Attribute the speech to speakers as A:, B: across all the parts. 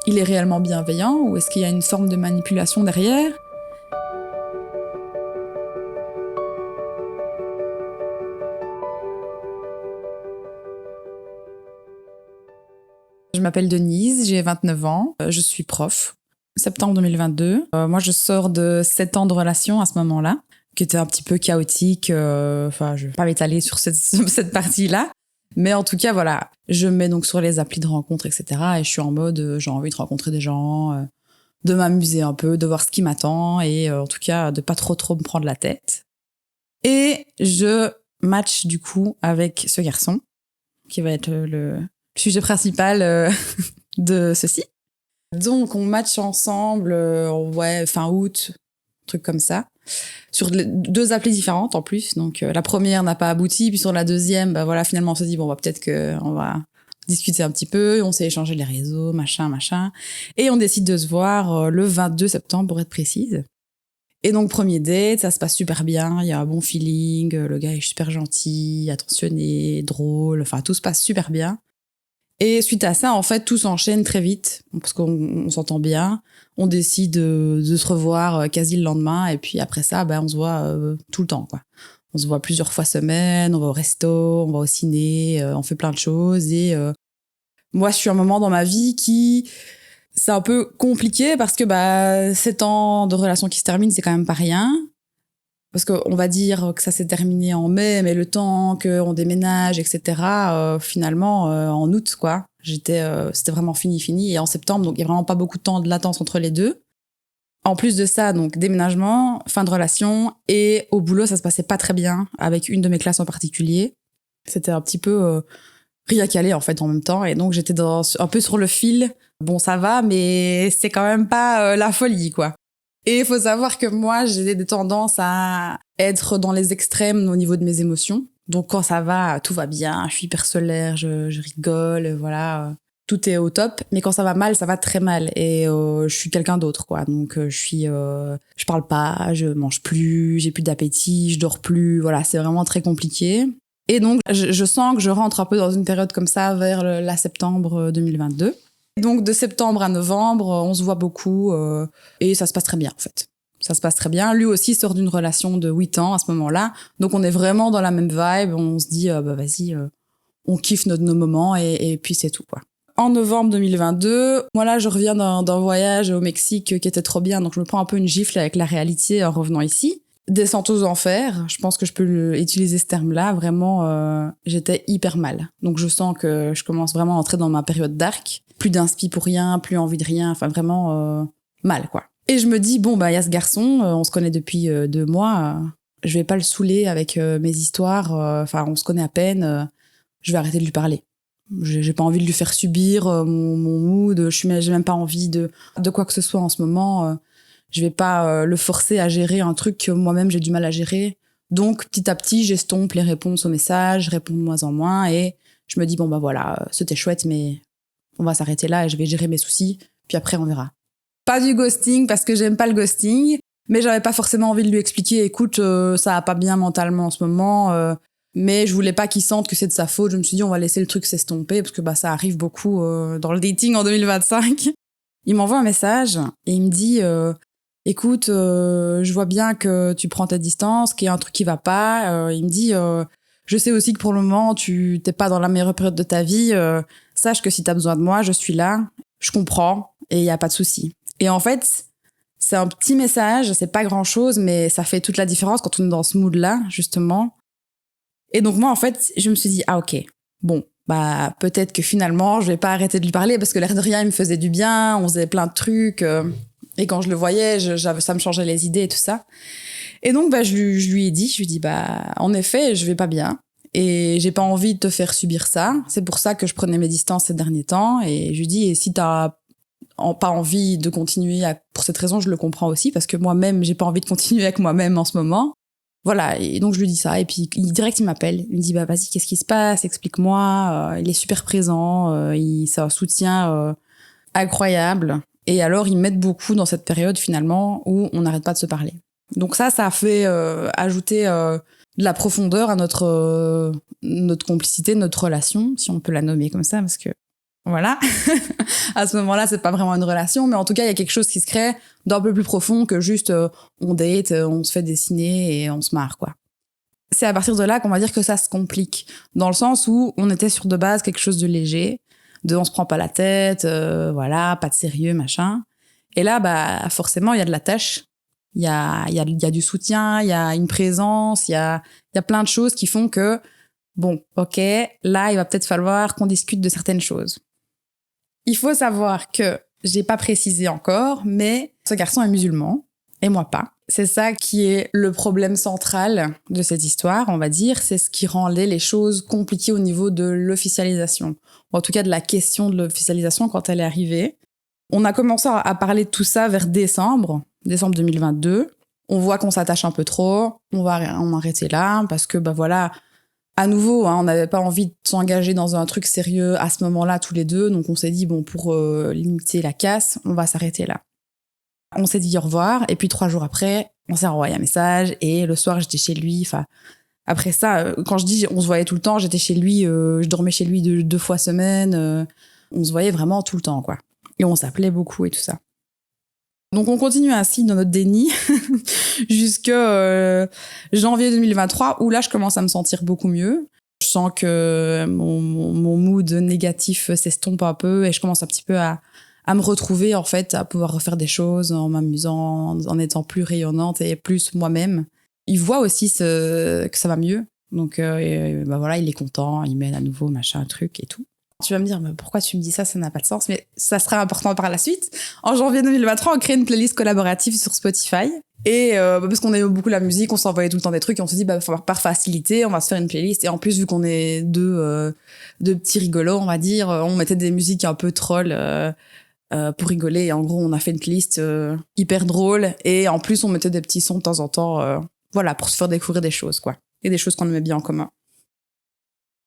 A: il est réellement bienveillant ou est-ce qu'il y a une forme de manipulation derrière? Je m'appelle Denise, j'ai 29 ans, je suis prof. Septembre 2022. Moi, je sors de 7 ans de relation à ce moment-là, qui était un petit peu chaotique. Enfin, je vais pas m'étaler sur cette partie-là. Mais en tout cas, voilà, je me mets donc sur les applis de rencontres, etc. Et je suis en mode, j'ai envie de rencontrer des gens, de m'amuser un peu, de voir ce qui m'attend et en tout cas, de pas trop me prendre la tête. Et je match du coup avec ce garçon, qui va être le sujet principal de ceci. Donc, on match ensemble, fin août, truc comme ça, sur 2 applis différentes en plus. Donc, la première n'a pas abouti, puis sur la deuxième, bah voilà, finalement, on se dit, bon, bah, peut-être qu'on va discuter un petit peu, on s'est échangé les réseaux, machin. Et on décide de se voir le 22 septembre, pour être précise. Et donc, premier date, ça se passe super bien, il y a un bon feeling, le gars est super gentil, attentionné, drôle, enfin, tout se passe super bien. Et suite à ça, en fait, tout s'enchaîne très vite, parce qu'on s'entend bien. On décide de se revoir quasi le lendemain, et puis après ça, on se voit tout le temps, quoi. On se voit plusieurs fois semaine, on va au resto, on va au ciné, on fait plein de choses. Et moi, je suis à un moment dans ma vie qui... C'est un peu compliqué, parce que 7 ans de relation qui se terminent, c'est quand même pas rien. Parce qu'on va dire que ça s'est terminé en mai, mais le temps qu'on déménage, etc., finalement, en août, quoi, c'était vraiment fini. Et en septembre, donc il y a vraiment pas beaucoup de temps de latence entre les deux. En plus de ça, donc déménagement, fin de relation, et au boulot, ça se passait pas très bien, avec une de mes classes en particulier. C'était un petit peu rien calé, en fait, en même temps. Et donc, j'étais un peu sur le fil. Bon, ça va, mais c'est quand même pas la folie, quoi. Et il faut savoir que moi, j'ai des tendances à être dans les extrêmes au niveau de mes émotions. Donc quand ça va, tout va bien, je suis hyper solaire, je rigole, voilà, tout est au top. Mais quand ça va mal, ça va très mal. Et je suis quelqu'un d'autre, quoi. Donc je parle pas, je mange plus, j'ai plus d'appétit, je dors plus. Voilà, c'est vraiment très compliqué. Et donc je sens que je rentre un peu dans une période comme ça vers la septembre 2022. Donc de septembre à novembre, on se voit beaucoup et ça se passe très bien en fait. Ça se passe très bien. Lui aussi sort d'une relation de 8 ans à ce moment-là. Donc on est vraiment dans la même vibe. On se dit, vas-y, on kiffe nos moments et puis c'est tout, quoi. En novembre 2022, moi là, je reviens d'un voyage au Mexique qui était trop bien. Donc je me prends un peu une gifle avec la réalité en revenant ici. Descente aux enfers, je pense que je peux utiliser ce terme-là. Vraiment, j'étais hyper mal. Donc je sens que je commence vraiment à entrer dans ma période dark. Plus d'inspi pour rien, plus envie de rien, enfin vraiment mal, quoi. Et je me dis, bon, y a ce garçon, on se connaît depuis 2 mois, je vais pas le saouler avec mes histoires, enfin, on se connaît à peine, je vais arrêter de lui parler. J'ai pas envie de lui faire subir mon mood, j'ai même pas envie de quoi que ce soit en ce moment. Je vais pas le forcer à gérer un truc que moi-même j'ai du mal à gérer. Donc, petit à petit, j'estompe les réponses aux messages, je réponds de moins en moins et je me dis, bon, voilà, c'était chouette, mais on va s'arrêter là et je vais gérer mes soucis, puis après on verra. Pas du ghosting parce que j'aime pas le ghosting, mais j'avais pas forcément envie de lui expliquer, écoute, ça va pas bien mentalement en ce moment, mais je voulais pas qu'il sente que c'est de sa faute. Je me suis dit, on va laisser le truc s'estomper parce que ça arrive beaucoup dans le dating en 2025. Il m'envoie un message et il me dit, écoute, je vois bien que tu prends ta distance, qu'il y a un truc qui va pas. Il me dit, je sais aussi que pour le moment, tu t'es pas dans la meilleure période de ta vie. Sache que si t'as besoin de moi, je suis là. Je comprends et il y a pas de souci. Et en fait, c'est un petit message, c'est pas grand-chose, mais ça fait toute la différence quand on est dans ce mood-là, justement. Et donc moi, en fait, je me suis dit, ah ok, bon, peut-être que finalement, je vais pas arrêter de lui parler parce que l'air de rien, il me faisait du bien, on faisait plein de trucs. Et quand je le voyais, ça me changeait les idées et tout ça. Et donc, je lui ai dit, en effet, je vais pas bien. Et j'ai pas envie de te faire subir ça. C'est pour ça que je prenais mes distances ces derniers temps. Et je lui dis, et si t'as pas envie de continuer pour cette raison, je le comprends aussi, parce que moi-même, j'ai pas envie de continuer avec moi-même en ce moment. Voilà, et donc je lui dis ça, et puis direct il m'appelle, il me dit vas-y, qu'est-ce qui se passe, explique-moi. Il est super présent, c'est un soutien incroyable, et alors il m'aide beaucoup dans cette période finalement où on n'arrête pas de se parler. Donc ça a fait ajouter de la profondeur à notre complicité, notre relation, si on peut la nommer comme ça, parce que Voilà. À ce moment-là, c'est pas vraiment une relation, mais en tout cas, il y a quelque chose qui se crée d'un peu plus profond que juste on date, on se fait dessiner et on se marre, quoi. C'est à partir de là qu'on va dire que ça se complique, dans le sens où on était sur de base quelque chose de léger, de on se prend pas la tête, voilà, pas de sérieux, machin. Et là, bah forcément, il y a de la tâche, il y a du soutien, il y a une présence, il y a plein de choses qui font que, bon, ok, là, il va peut-être falloir qu'on discute de certaines choses. Il faut savoir que j'ai pas précisé encore, mais ce garçon est musulman et moi pas. C'est ça qui est le problème central de cette histoire, on va dire. C'est ce qui rendait les choses compliquées au niveau de l'officialisation. Ou en tout cas de la question de l'officialisation quand elle est arrivée. On a commencé à parler de tout ça vers décembre 2022. On voit qu'on s'attache un peu trop, on va arrêter là parce que bah voilà, à nouveau, hein, on n'avait pas envie de s'engager dans un truc sérieux à ce moment-là tous les deux, donc on s'est dit bon, pour limiter la casse, on va s'arrêter là. On s'est dit au revoir et puis 3 jours après, on s'est envoyé un message et le soir j'étais chez lui. Enfin, après ça, quand je dis on se voyait tout le temps, j'étais chez lui, je dormais chez lui 2 fois semaine. On se voyait vraiment tout le temps, quoi. Et on s'appelait beaucoup et tout ça. Donc on continue ainsi dans notre déni jusque janvier 2023 où là je commence à me sentir beaucoup mieux. Je sens que mon mood négatif s'estompe un peu et je commence un petit peu à me retrouver en fait, à pouvoir refaire des choses en m'amusant, en étant plus rayonnante et plus moi-même. Il voit aussi que ça va mieux. Donc bah voilà, il est content, il m'aide à nouveau, machin, truc et tout. Tu vas me dire, mais pourquoi tu me dis ça n'a pas de sens, mais ça sera important par la suite. En janvier 2023, on crée une playlist collaborative sur Spotify. Et parce qu'on aimait beaucoup la musique, on s'envoyait tout le temps des trucs et on se dit, bah, par facilité, on va se faire une playlist. Et en plus, vu qu'on est deux petits rigolos, on va dire, on mettait des musiques un peu troll pour rigoler. Et en gros, on a fait une playlist hyper drôle. Et en plus, on mettait des petits sons de temps en temps, voilà, pour se faire découvrir des choses, quoi. Et des choses qu'on aimait bien en commun.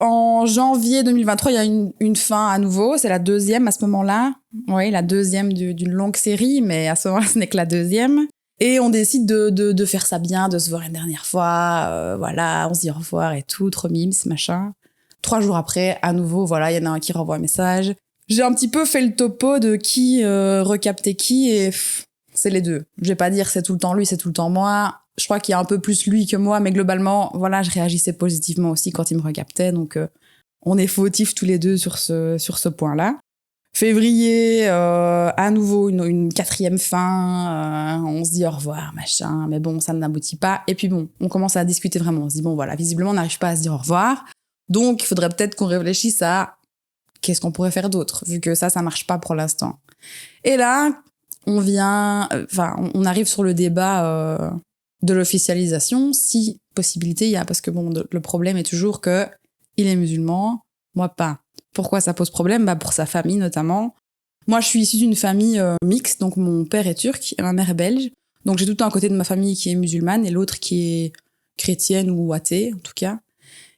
A: En janvier 2023, il y a une fin à nouveau. C'est la deuxième à ce moment-là. Oui, la deuxième d'une longue série, mais à ce moment-là, ce n'est que la deuxième. Et on décide de faire ça bien, de se voir une dernière fois. Voilà, on se dit au revoir et tout, trop mimes, machin. 3 jours après, à nouveau, voilà, il y en a un qui renvoie un message. J'ai un petit peu fait le topo de qui recaptait qui et c'est les deux. Je vais pas dire c'est tout le temps lui, c'est tout le temps moi. Je crois qu'il y a un peu plus lui que moi, mais globalement, voilà, je réagissais positivement aussi quand il me recaptait. Donc, on est fautifs tous les deux sur ce point-là. Février, à nouveau, une 4e fin. On se dit au revoir, machin. Mais bon, ça n'aboutit pas. Et puis bon, on commence à discuter vraiment. On se dit, bon, voilà, visiblement, on n'arrive pas à se dire au revoir. Donc, il faudrait peut-être qu'on réfléchisse à qu'est-ce qu'on pourrait faire d'autre, vu que ça marche pas pour l'instant. Et là, on arrive sur le débat de l'officialisation, si possibilité il y a, parce que bon, le problème est toujours que il est musulman, moi pas. Pourquoi ça pose problème? Bah pour sa famille notamment. Moi, je suis issue d'une famille mixte, donc mon père est turc et ma mère est belge. Donc j'ai tout un côté de ma famille qui est musulmane et l'autre qui est chrétienne ou athée, en tout cas.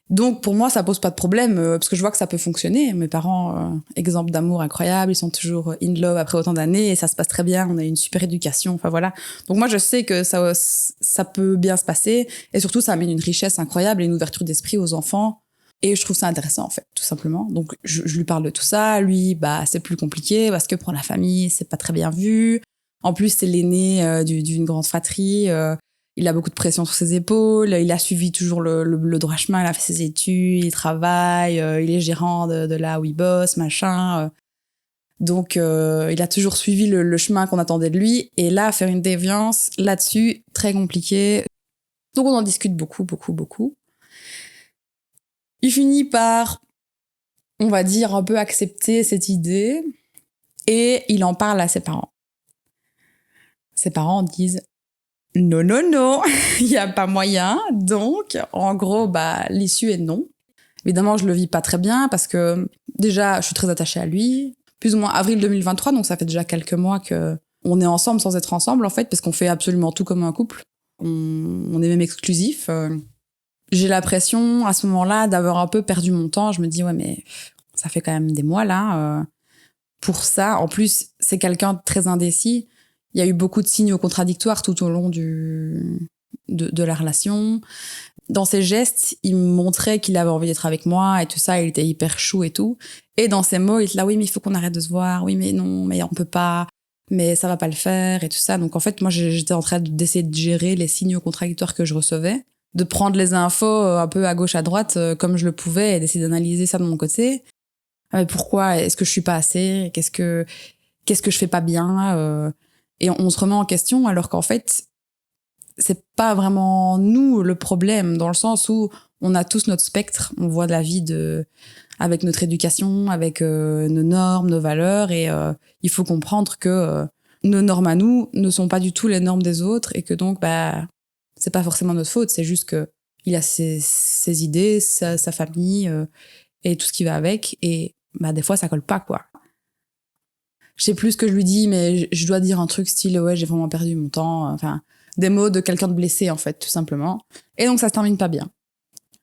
A: Donc pour moi, ça pose pas de problème parce que je vois que ça peut fonctionner. Mes parents, exemple d'amour incroyable, ils sont toujours in love après autant d'années et ça se passe très bien. On a une super éducation, enfin voilà. Donc moi, je sais que ça peut bien se passer et surtout ça amène une richesse incroyable et une ouverture d'esprit aux enfants. Et je trouve ça intéressant en fait, tout simplement. Donc je lui parle de tout ça. Lui, bah c'est plus compliqué parce que pour la famille, c'est pas très bien vu. En plus, c'est l'aîné d'une grande fratrie. Il a beaucoup de pression sur ses épaules, il a suivi toujours le droit chemin, il a fait ses études, il travaille, il est gérant de là où il bosse, machin. Donc, il a toujours suivi le chemin qu'on attendait de lui. Et là, faire une déviance là-dessus, très compliqué. Donc, on en discute beaucoup, beaucoup, beaucoup. Il finit par, on va dire, un peu accepter cette idée et il en parle à ses parents. Ses parents disent non, non, non, il n'y a pas moyen. Donc, en gros, bah, l'issue est non. Évidemment, je le vis pas très bien parce que déjà, je suis très attachée à lui. Plus ou moins avril 2023, donc ça fait déjà quelques mois que on est ensemble sans être ensemble, en fait, parce qu'on fait absolument tout comme un couple. On est même exclusifs. J'ai l'impression, à ce moment-là, d'avoir un peu perdu mon temps. Je me dis, ouais, mais ça fait quand même des mois, là, pour ça. En plus, c'est quelqu'un de très indécis. Il y a eu beaucoup de signaux contradictoires tout au long de la relation. dans ses gestes, il me montrait qu'il avait envie d'être avec moi et tout ça, il était hyper chou et tout. Et dans ses mots, il était là, oui, mais il faut qu'on arrête de se voir, oui, mais non, mais on peut pas, mais ça va pas le faire et tout ça. Donc en fait, moi, j'étais en train d'essayer de gérer les signaux contradictoires que je recevais, de prendre les infos un peu à gauche, à droite, comme je le pouvais et d'essayer d'analyser ça de mon côté. Pourquoi est-ce que je suis pas assez? Qu'est-ce que je fais pas bien? Et on se remet en question alors qu'en fait, c'est pas vraiment nous le problème, dans le sens où on a tous notre spectre, on voit la vie avec notre éducation, avec nos normes, nos valeurs, et il faut comprendre que nos normes à nous ne sont pas du tout les normes des autres, et que donc c'est pas forcément notre faute, c'est juste que il a ses idées, sa famille et tout ce qui va avec, et des fois ça colle pas, quoi. Je sais plus ce que je lui dis, mais je dois dire un truc style ouais, j'ai vraiment perdu mon temps, enfin des mots de quelqu'un de blessé, en fait, tout simplement. Et donc, ça se termine pas bien.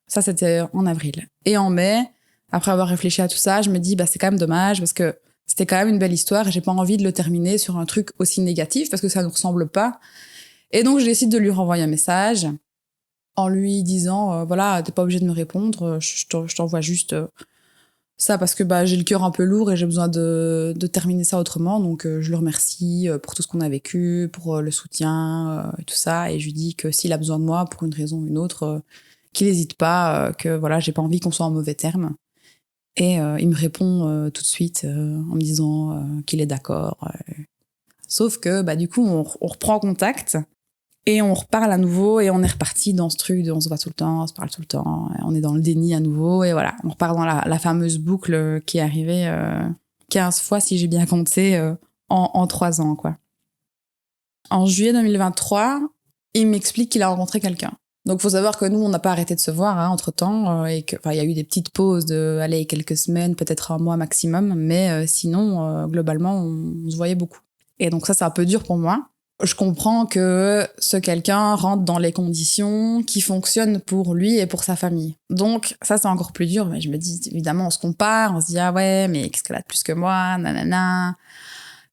A: Ça, c'était en avril. Et en mai, après avoir réfléchi à tout ça, je me dis, c'est quand même dommage parce que c'était quand même une belle histoire et j'ai pas envie de le terminer sur un truc aussi négatif parce que ça nous ressemble pas. Et donc, je décide de lui renvoyer un message en lui disant, voilà, t'es pas obligé de me répondre, je t'envoie juste ça parce que j'ai le cœur un peu lourd et j'ai besoin de terminer ça autrement. Donc je le remercie pour tout ce qu'on a vécu, pour le soutien et tout ça. Et je lui dis que s'il a besoin de moi pour une raison ou une autre, qu'il n'hésite pas, que voilà, j'ai pas envie qu'on soit en mauvais termes. Et il me répond tout de suite en me disant qu'il est d'accord. Sauf que du coup on reprend contact. Et on reparle à nouveau et on est reparti dans ce truc de on se voit tout le temps, on se parle tout le temps, on est dans le déni à nouveau et voilà, on repart dans la fameuse boucle qui est arrivée 15 fois si j'ai bien compté en 3 ans, quoi. En juillet 2023, il m'explique qu'il a rencontré quelqu'un. Donc faut savoir que nous on n'a pas arrêté de se voir entre-temps et que il y a eu des petites pauses de quelques semaines, peut-être un mois maximum, mais sinon globalement on se voyait beaucoup. Et donc ça c'est un peu dur pour moi. Je comprends que ce quelqu'un rentre dans les conditions qui fonctionnent pour lui et pour sa famille. Donc, ça, c'est encore plus dur. Mais je me dis, évidemment, on se compare, on se dit, ah ouais, mais qu'est-ce qu'elle a de plus que moi, nanana.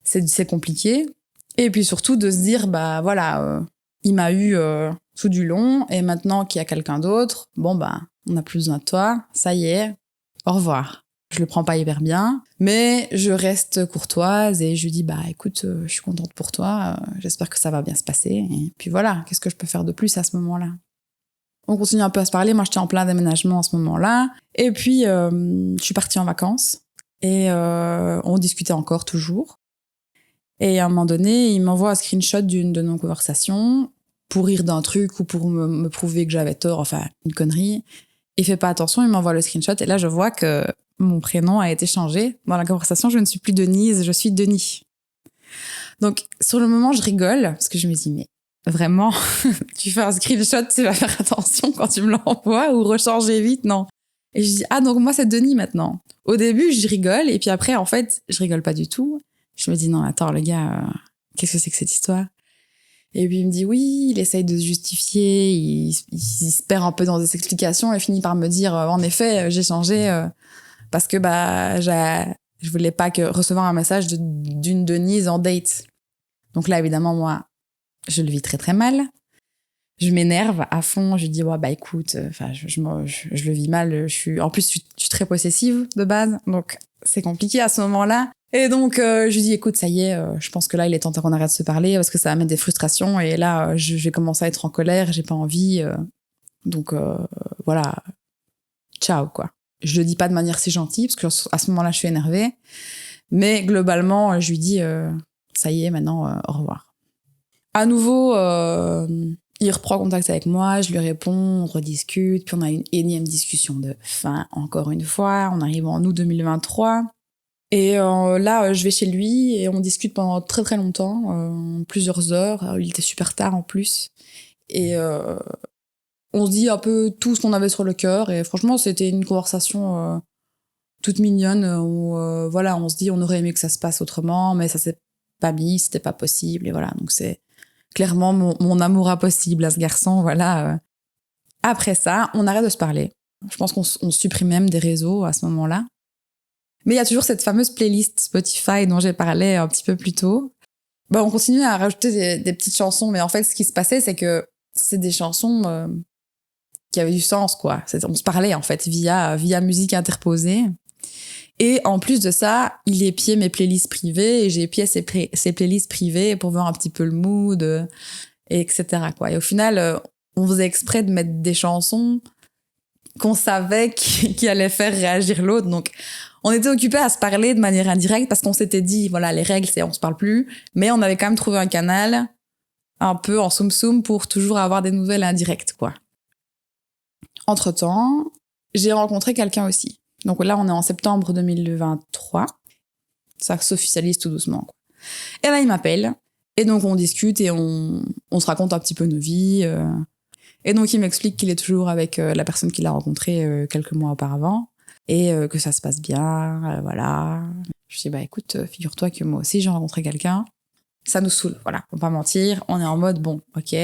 A: C'est compliqué. Et puis surtout de se dire, voilà, il m'a eu tout du long et maintenant qu'il y a quelqu'un d'autre, on n'a plus besoin de toi, ça y est, au revoir. Je le prends pas hyper bien, mais je reste courtoise et je lui dis écoute, je suis contente pour toi, j'espère que ça va bien se passer. Et puis voilà, qu'est-ce que je peux faire de plus à ce moment-là? On continue un peu à se parler, moi j'étais en plein déménagement à ce moment-là. Et puis je suis partie en vacances et on discutait encore toujours. Et à un moment donné, il m'envoie un screenshot d'une de nos conversations pour rire d'un truc ou pour me prouver que j'avais tort, enfin une connerie. Il fait pas attention, il m'envoie le screenshot et là je vois que mon prénom a été changé. Dans la conversation, je ne suis plus Denise, je suis Denis. Donc, sur le moment, je rigole, parce que je me dis, mais vraiment, tu fais un screenshot, tu vas faire attention quand tu me l'envoies ou rechanger vite, non. Et je dis, donc moi, c'est Denis maintenant. Au début, je rigole, et puis après, en fait, je rigole pas du tout. Je me dis, non, attends, le gars, qu'est-ce que c'est que cette histoire? Et puis il me dit oui, il essaye de se justifier, il se perd un peu dans des explications et finit par me dire, en effet, j'ai changé... parce que je voulais pas recevoir un message d'une Denise en date. Donc là, évidemment, moi, je le vis très très mal. Je m'énerve à fond. Je dis écoute, je le vis mal. En plus, je suis très possessive de base, donc c'est compliqué à ce moment-là. Et donc je lui dis écoute, ça y est, je pense que là il est temps qu'on arrête de se parler parce que ça va mettre des frustrations et là je vais commencer à être en colère, j'ai pas envie. Donc voilà, ciao quoi. Je le dis pas de manière si gentille parce que à ce moment-là je suis énervée, mais globalement je lui dis ça y est maintenant au revoir. À nouveau il reprend contact avec moi, je lui réponds, on rediscute, puis on a une énième discussion de fin encore une fois, on arrive en août 2023 et là je vais chez lui et on discute pendant très très longtemps, plusieurs heures, il était super tard en plus et on se dit un peu tout ce qu'on avait sur le cœur et franchement c'était une conversation toute mignonne où voilà, on se dit on aurait aimé que ça se passe autrement mais ça s'est pas mis, c'était pas possible et voilà, donc c'est clairement mon amour impossible à ce garçon, voilà. Après ça, on arrête de se parler. Je pense qu'on supprime même des réseaux à ce moment-là. Mais il y a toujours cette fameuse playlist Spotify dont j'ai parlé un petit peu plus tôt. On continue à rajouter des petites chansons, mais en fait, ce qui se passait, c'est que c'est des chansons qui avait du sens, quoi. On se parlait, en fait, via musique interposée. Et en plus de ça, il épiait mes playlists privées et j'ai épié ses playlists privées pour voir un petit peu le mood, et etc., quoi. Et au final, on faisait exprès de mettre des chansons qu'on savait qui allaient faire réagir l'autre. Donc, on était occupés à se parler de manière indirecte parce qu'on s'était dit, voilà, les règles, c'est on se parle plus. Mais on avait quand même trouvé un canal un peu en soum-soum pour toujours avoir des nouvelles indirectes, quoi. Entre-temps, j'ai rencontré quelqu'un aussi. Donc là, on est en septembre 2023. Ça s'officialise tout doucement, quoi. Et là, il m'appelle. Et donc, on discute et on se raconte un petit peu nos vies. Et donc, il m'explique qu'il est toujours avec la personne qu'il a rencontrée quelques mois auparavant. Et que ça se passe bien, voilà. Je dis, bah écoute, figure-toi que moi aussi, j'ai rencontré quelqu'un. Ça nous saoule, voilà. On va pas mentir. On est en mode, bon, ok,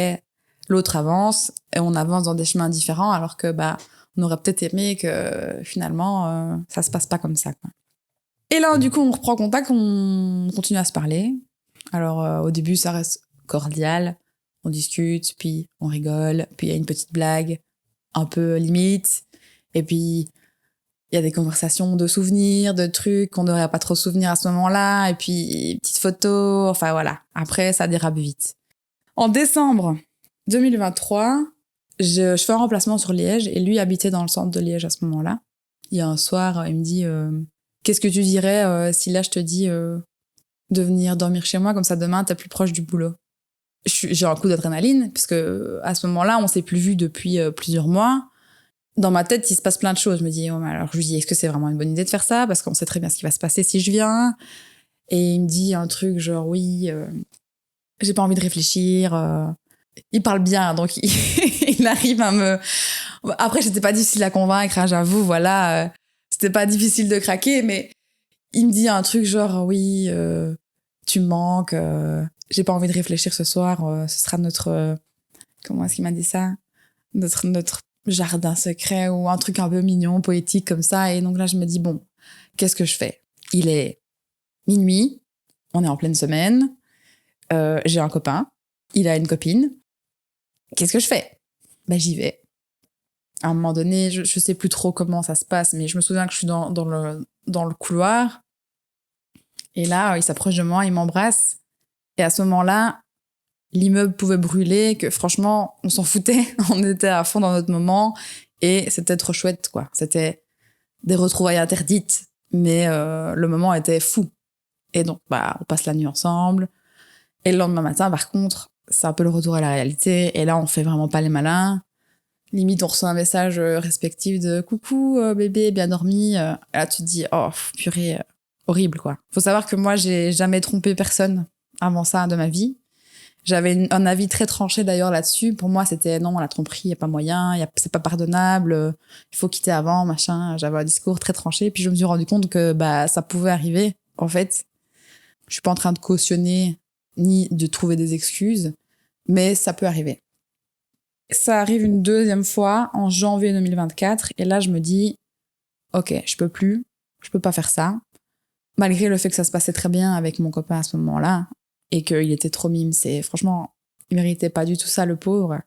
A: l'autre avance. Et on avance dans des chemins différents alors que, bah, on aurait peut-être aimé que finalement, ça se passe pas comme ça, quoi. Et là, du coup, on reprend contact, on continue à se parler. Alors, au début, ça reste cordial. On discute, puis on rigole, puis il y a une petite blague, un peu limite. Et puis, il y a des conversations de souvenirs, de trucs qu'on devrait pas trop se souvenir à ce moment-là. Et puis, petites photos, enfin voilà. Après, ça dérape vite. En décembre 2023, je fais un remplacement sur Liège et lui habitait dans le centre de Liège à ce moment-là. Il y a un soir, il me dit qu'est-ce que tu dirais si là je te dis de venir dormir chez moi, comme ça demain t'es plus proche du boulot. J'ai un coup d'adrénaline parce que à ce moment-là, on s'est plus vu depuis plusieurs mois. Dans ma tête, il se passe plein de choses. Je me dis, oh, alors je lui dis, est-ce que c'est vraiment une bonne idée de faire ça? Parce qu'on sait très bien ce qui va se passer si je viens. Et il me dit un truc genre, oui, j'ai pas envie de réfléchir. Il parle bien, donc il arrive à me... Après, j'étais pas difficile à convaincre, hein, j'avoue, voilà. C'était pas difficile de craquer, mais il me dit un truc genre, oui, tu me manques, j'ai pas envie de réfléchir ce soir, ce sera notre... comment est-ce qu'il m'a dit ça? Notre jardin secret ou un truc un peu mignon, poétique comme ça. Et donc là, je me dis, bon, qu'est-ce que je fais? Il est minuit, on est en pleine semaine, j'ai un copain, il a une copine. Qu'est-ce que je fais? Ben, j'y vais. À un moment donné, je sais plus trop comment ça se passe, mais je me souviens que je suis dans le couloir. Et là, il s'approche de moi, il m'embrasse. Et à ce moment-là, l'immeuble pouvait brûler, que franchement, on s'en foutait. On était à fond dans notre moment. Et c'était trop chouette, quoi. C'était des retrouvailles interdites. Mais le moment était fou. Et donc, bah, on passe la nuit ensemble. Et le lendemain matin, par contre, c'est un peu le retour à la réalité. Et là, on fait vraiment pas les malins. Limite, on reçoit un message respectif de « Coucou, bébé, bien dormi ?» Et là, tu te dis « Oh, purée, horrible, quoi. » Faut savoir que moi, j'ai jamais trompé personne avant ça de ma vie. J'avais un avis très tranché d'ailleurs là-dessus. Pour moi, c'était non, la tromperie, y a pas moyen, c'est pas pardonnable, il faut quitter avant, machin. J'avais un discours très tranché. Puis je me suis rendu compte que bah ça pouvait arriver. En fait, je suis pas en train de cautionner ni de trouver des excuses, mais ça peut arriver. Ça arrive une deuxième fois en janvier 2024 et là je me dis ok, je peux pas faire ça, malgré le fait que ça se passait très bien avec mon copain à ce moment-là et qu'il était trop mime. Franchement, il méritait pas du tout ça, le pauvre.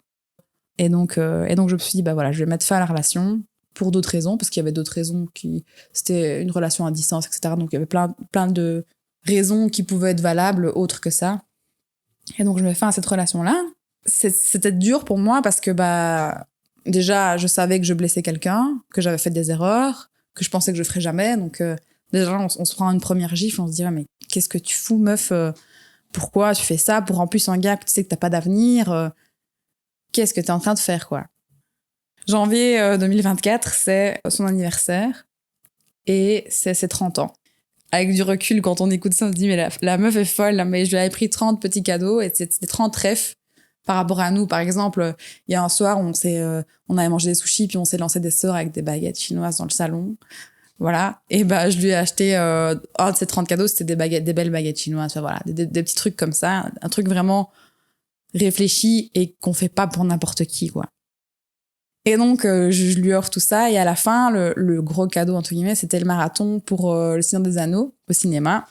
A: Et donc je me suis dit bah voilà, je vais mettre fin à la relation pour d'autres raisons, parce qu'il y avait d'autres raisons, c'était une relation à distance, etc. Donc il y avait plein de raisons qui pouvaient être valables autres que ça. Et donc je mets fin à cette relation-là. C'était dur pour moi parce que bah déjà je savais que je blessais quelqu'un, que j'avais fait des erreurs, que je pensais que je ferais jamais. Donc déjà on se prend une première gifle, on se dit mais qu'est-ce que tu fous, meuf, pourquoi tu fais ça pour en plus un gars que tu sais que t'as pas d'avenir, qu'est-ce que t'es en train de faire, quoi. Janvier 2024, c'est son anniversaire et c'est ses 30 ans. Avec du recul, quand on écoute ça, on se dit mais la meuf est folle, là, mais je lui avais pris 30 petits cadeaux et c'était 30 refs par rapport à nous. Par exemple, il y a un soir, on avait mangé des sushis, puis on s'est lancé des sorts avec des baguettes chinoises dans le salon. Voilà. Et bah, je lui ai acheté, un de ces 30 cadeaux, c'était des belles baguettes chinoises. Enfin, voilà. Des petits trucs comme ça. Un truc vraiment réfléchi et qu'on fait pas pour n'importe qui, quoi. Et donc, je lui offre tout ça. Et à la fin, le gros cadeau, entre guillemets, c'était le marathon pour le Seigneur des Anneaux au cinéma.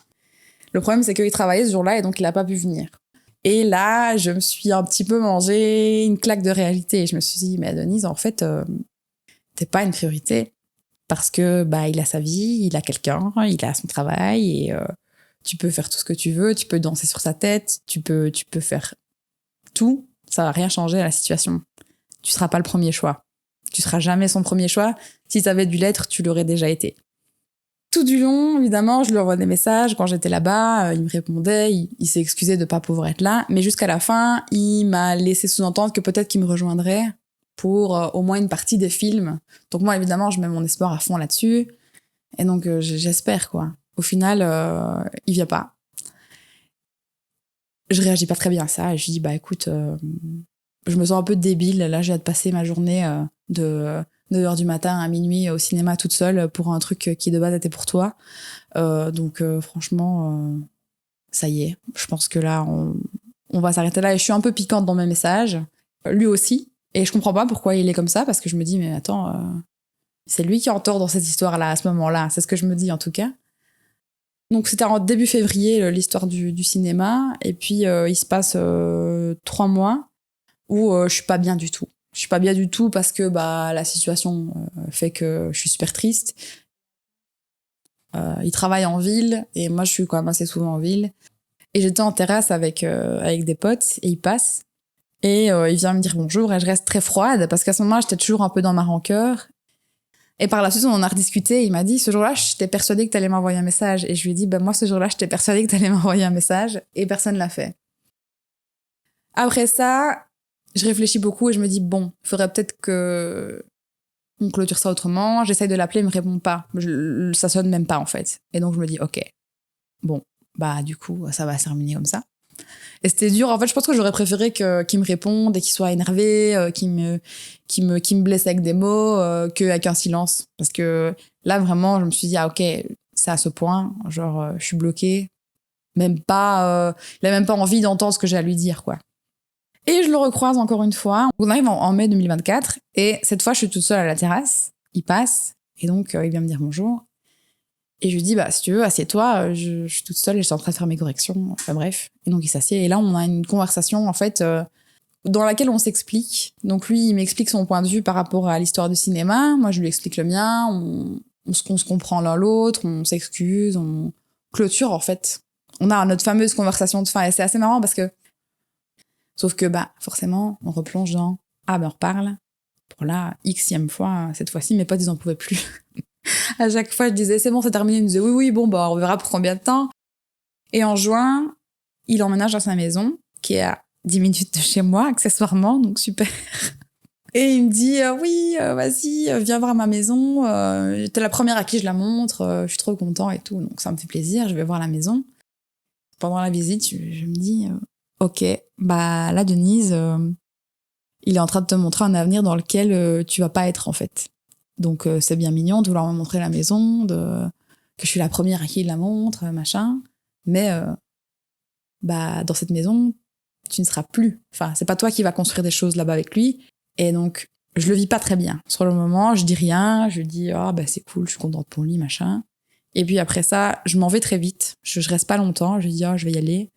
A: Le problème, c'est qu'il travaillait ce jour-là et donc il a pas pu venir. Et là, je me suis un petit peu mangé une claque de réalité. Et je me suis dit, mais Denise, en fait, t'es pas une priorité. Parce que il a sa vie, il a quelqu'un, il a son travail et tu peux faire tout ce que tu veux, tu peux danser sur sa tête, tu peux faire tout, ça va rien changer à la situation. Tu seras pas le premier choix. Tu seras jamais son premier choix. Si t'avais dû l'être, tu l'aurais déjà été. Tout du long, évidemment, je lui envoie des messages. Quand j'étais là-bas, il me répondait, il s'est excusé de pas pouvoir être là. Mais jusqu'à la fin, il m'a laissé sous-entendre que peut-être qu'il me rejoindrait pour au moins une partie des films. Donc moi, évidemment, je mets mon espoir à fond là-dessus. Et donc, j'espère, quoi. Au final, il vient pas. Je réagis pas très bien à ça. Et je dis, écoute, je me sens un peu débile. Là, j'ai hâte de passer ma journée de 9h du matin à minuit au cinéma toute seule pour un truc qui de base était pour toi. Donc, franchement, ça y est. Je pense que là, on va s'arrêter là. Et je suis un peu piquante dans mes messages. Lui aussi. Et je comprends pas pourquoi il est comme ça, parce que je me dis, mais attends, c'est lui qui est en tort dans cette histoire-là, à ce moment-là. C'est ce que je me dis, en tout cas. Donc, c'était en début février, l'histoire du cinéma. Et puis, il se passe 3 mois où je suis pas bien du tout. Je suis pas bien du tout parce que la situation fait que je suis super triste. Il travaille en ville et moi, je suis quand même assez souvent en ville. Et j'étais en terrasse avec des potes et il passe. Et il vient me dire bonjour et je reste très froide parce qu'à ce moment-là, j'étais toujours un peu dans ma rancœur. Et par la suite, on en a rediscuté. Il m'a dit, ce jour-là, j'étais persuadée que t'allais m'envoyer un message. Et je lui ai dit, moi, ce jour-là, j'étais persuadée que t'allais m'envoyer un message. Et personne l'a fait. Après ça, je réfléchis beaucoup et je me dis, il faudrait peut-être que on clôture ça autrement. J'essaye de l'appeler, il me répond pas. Ça sonne même pas, en fait. Et donc, je me dis, ok. Du coup, ça va se terminer comme ça. Et c'était dur. En fait, je pense que j'aurais préféré qu'il me réponde et qu'il soit énervé, qu'il me blesse avec des mots, qu'avec un silence. Parce que là, vraiment, je me suis dit, ah, ok, c'est à ce point. Genre, je suis bloquée. Même pas, il a même pas envie d'entendre ce que j'ai à lui dire, quoi. Et je le recroise encore une fois. On arrive en mai 2024. Et cette fois, je suis toute seule à la terrasse. Il passe. Et donc, il vient me dire bonjour. Et je lui dis, si tu veux, assieds-toi, je suis toute seule et je suis en train de faire mes corrections. Enfin bref. Et donc il s'assied. Et là, on a une conversation, en fait, dans laquelle on s'explique. Donc lui, il m'explique son point de vue par rapport à l'histoire du cinéma. Moi, je lui explique le mien. On se comprend l'un l'autre, on s'excuse, on clôture, en fait. On a notre fameuse conversation de fin. Et c'est assez marrant parce que... Sauf que, forcément, on replonge dans... on reparle. Pour la xème fois, cette fois-ci, mes potes, ils en pouvaient plus. À chaque fois, je disais, c'est bon, c'est terminé. Il me disait, oui, on verra pour combien de temps. Et en juin, il emménage dans sa maison, qui est à 10 minutes de chez moi, accessoirement, donc super. Et il me dit, oui, vas-y, viens voir ma maison. T'es la première à qui je la montre. Je suis trop content et tout, donc ça me fait plaisir. Je vais voir la maison. Pendant la visite, je me dis, ok, là, Denise, il est en train de te montrer un avenir dans lequel tu vas pas être, en fait. Donc, c'est bien mignon de vouloir me montrer la maison, que je suis la première à qui il la montre, machin. Mais, dans cette maison, tu ne seras plus. Enfin, c'est pas toi qui vas construire des choses là-bas avec lui. Et donc, je le vis pas très bien. Sur le moment, je dis rien, je dis, c'est cool, je suis contente pour lui, machin. Et puis après ça, je m'en vais très vite. Je reste pas longtemps, je dis, je vais y aller.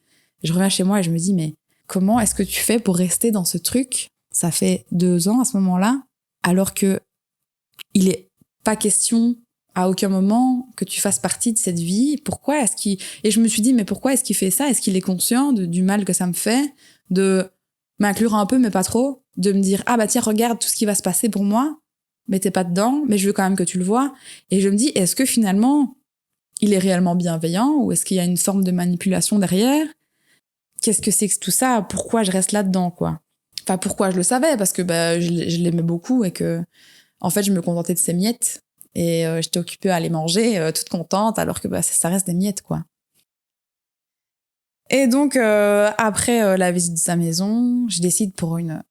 A: Et je reviens chez moi et je me dis, mais comment est-ce que tu fais pour rester dans ce truc? Ça fait 2 ans à ce moment-là, alors que il est pas question à aucun moment que tu fasses partie de cette vie. Pourquoi est-ce qu'il... Et je me suis dit, mais pourquoi est-ce qu'il fait ça? Est-ce qu'il est conscient du mal que ça me fait? De m'inclure un peu, mais pas trop. De me dire, tiens, regarde tout ce qui va se passer pour moi. Mais t'es pas dedans, mais je veux quand même que tu le vois. Et je me dis, est-ce que finalement, il est réellement bienveillant? Ou est-ce qu'il y a une forme de manipulation derrière? Qu'est-ce que c'est que tout ça? Pourquoi je reste là-dedans, quoi? Enfin, pourquoi je le savais? Parce que je l'aimais beaucoup et que... En fait, je me contentais de ces miettes et j'étais occupée à les manger, toute contente, alors que ça reste des miettes, quoi. Et donc, après la visite de sa maison, je décide pour une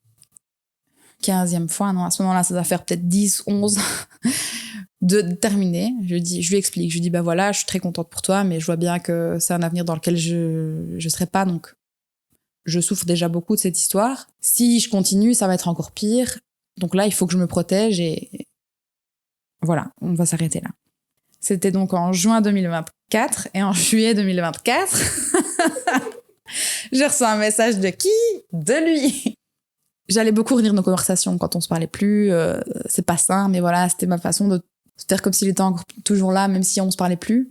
A: 15e fois, non, à ce moment-là, ça doit faire peut-être 10, 11, de terminer. Je lui explique, je lui dis, voilà, je suis très contente pour toi, mais je vois bien que c'est un avenir dans lequel je serai pas, donc je souffre déjà beaucoup de cette histoire. Si je continue, ça va être encore pire. Donc là, il faut que je me protège et voilà, on va s'arrêter là. C'était donc en juin 2024 et en juillet 2024, J'ai reçu un message de qui? De lui. J'allais beaucoup relire nos conversations quand on se parlait plus. C'est pas ça, mais voilà, c'était ma façon de faire comme s'il était encore toujours là, même si on se parlait plus.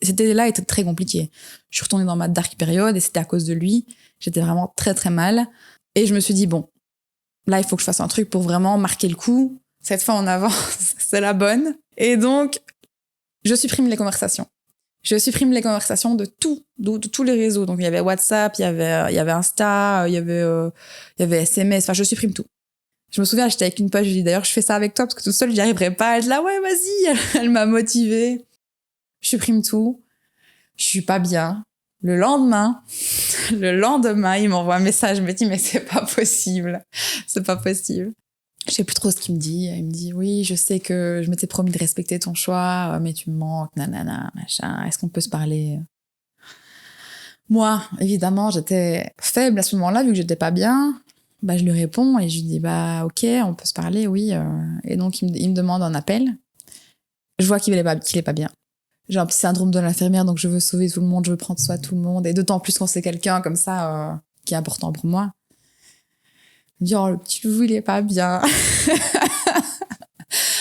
A: C'était là, était très compliqué. Je suis retournée dans ma dark période et c'était à cause de lui. J'étais vraiment très très mal. Et je me suis dit, bon, là, il faut que je fasse un truc pour vraiment marquer le coup. Cette fois, on avance, c'est la bonne. Et donc, je supprime les conversations. Je supprime les conversations de tous les réseaux. Donc, il y avait WhatsApp, il y avait Insta, il y avait SMS. Enfin, je supprime tout. Je me souviens, j'étais avec une pote, je lui ai dit, d'ailleurs, je fais ça avec toi parce que toute seule, j'y arriverai pas. Elle dit là, ouais, vas-y. Elle m'a motivée. Je supprime tout. Je suis pas bien. Le lendemain, il m'envoie un message, il me dit, mais c'est pas possible. C'est pas possible. Je sais plus trop ce qu'il me dit. Il me dit, oui, je sais que je m'étais promis de respecter ton choix, mais tu me manques, nanana, machin. Est-ce qu'on peut se parler? Moi, évidemment, j'étais faible à ce moment-là, vu que j'étais pas bien. Bah, je lui réponds et je lui dis, bah, ok, on peut se parler, oui. Et donc, il me demande un appel. Je vois qu'il est pas bien. J'ai un petit syndrome de l'infirmière, donc je veux sauver tout le monde, je veux prendre soin de tout le monde. Et d'autant plus quand c'est quelqu'un comme ça qui est important pour moi. Je me dis, oh, le petit loulou, il est pas bien.